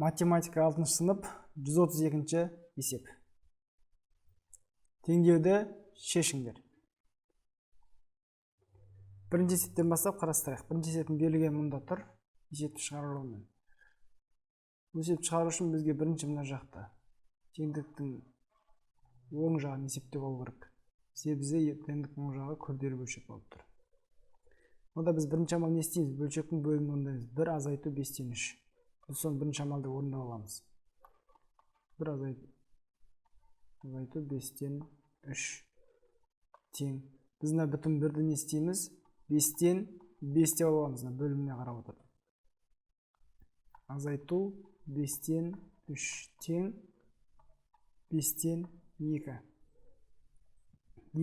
Математика 6 сынып 132 есеп. Теңдеуді шешіңдер. Бірінші есептен бастап қарастырайық. Бірінші есептің берілген мұнда тұр. Есепті шығарылуымен. Есепті шығару үшін бізге бірінші мына жақта теңдіктің оң жағын есептеп алу керек. Себебі теңдіктің оң жағы күрделі бөлшек болып тұр. Онда біз бірінші амал не істейміз? Бөлшектің бөлімін орындаймыз. 1 азайту 5-тен 3. Біз соны бірінші амалды орындап аламыз. 1 азайту 5-тен 3 тең. Біз мына бүтін 1-ді не істейміз? 5-тен 5 деп аламыз. Бөліміне қарап отырып. Азайту 5-тен 3 тең 5-тен 2.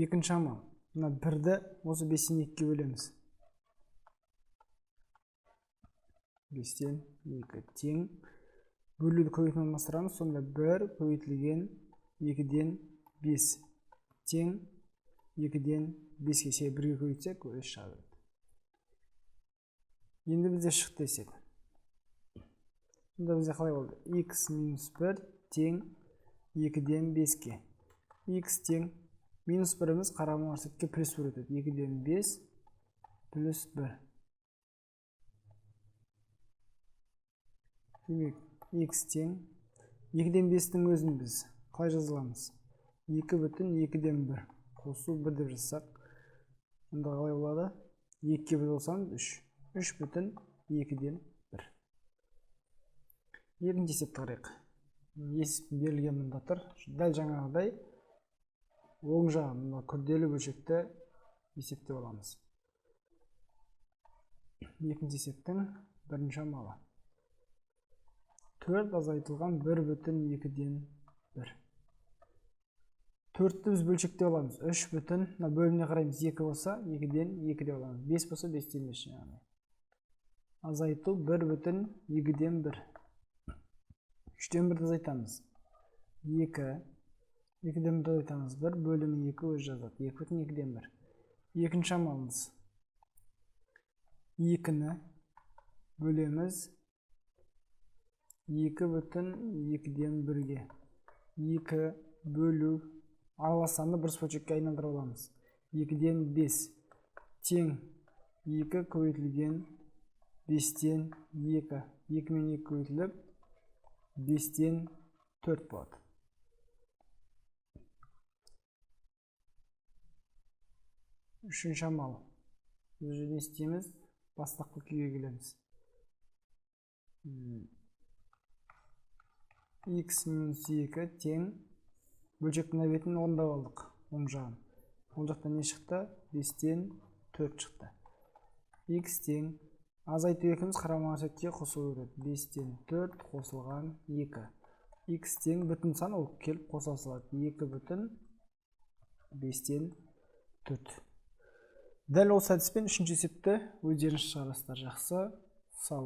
Екінші амал. Мына 1-ді осы 5-тен 2-ге бөлеміз. 5-тен 2 тең. Бөлуді көбейтіп алмастырамыз. Сонда 1 көбейтілген 2-ден 5 тең 2-ден 5-ке шейін 1-ге көбейтсек, өз шығады. Енді бізде шықты есеп. Сонда бізде қалай болды? X минус 1 тең 2-ден 5-ке. X тең минус 1-іміз қарама қарсылыққа плюс 1 өтеді. 2-ден 5 плюс 1. Демек, x тең 2-ден 5-тің өзін біз қалай жазыламыз? 2/2-ден 1 қосу 1 деп жазсақ, онда қалай болады? 2-ге 1 болсаңыз 3. 3/2-ден 1. Екінші есепті қарайық. Есеп берілген мұнда тұр. Дәл жаңағыдай оң жағын күрделі бөлшекті есептеп аламыз. Екінші есептің бірінші амалы. 4 азайтылған 1/2-ден 1. 4-ті біз бөлшекте аламыз. 3 бөліміне қараймыз. 2 болса 2-ден 2 деп аламыз. 5 болса 5-тен 5. Азайту 1/2-ден 1. 3-тен 1-ді азайтамыз. 2. 2-ден 1-ді азайтамыз. 1 бөлімі 2 өз жазады. 2/2-ден 1. Екінші амалымыз. 2-ні бөлеміз 2/2-ден 1-ге. 2 бөлу аралас санды бір бөлшекке айналдырып аламыз. 2-ден 5 тең 2 көбейтілген 5-тен 2. 2 мен 2 көбейтіліп 5-тен 4 болады. Үшінші амал. Біз не істейміз? Бастапқы күйге келеміз. X минус 2 тең бөлшектің бетін орындап алдық. Оң жағын. Оң жақта не шықты? 5-тен 4 шықты. X тең азайту 2-міз қарама қарсылыққа қосылу өтеді. 5-тен 4 қосылған 2. X тең бүтін сан ол келіп қоса салады. 2/5-тен 4. Дәл осы әдіспен үшінші есепті өздеріңіз шығарасыздар. Жақсы. Сау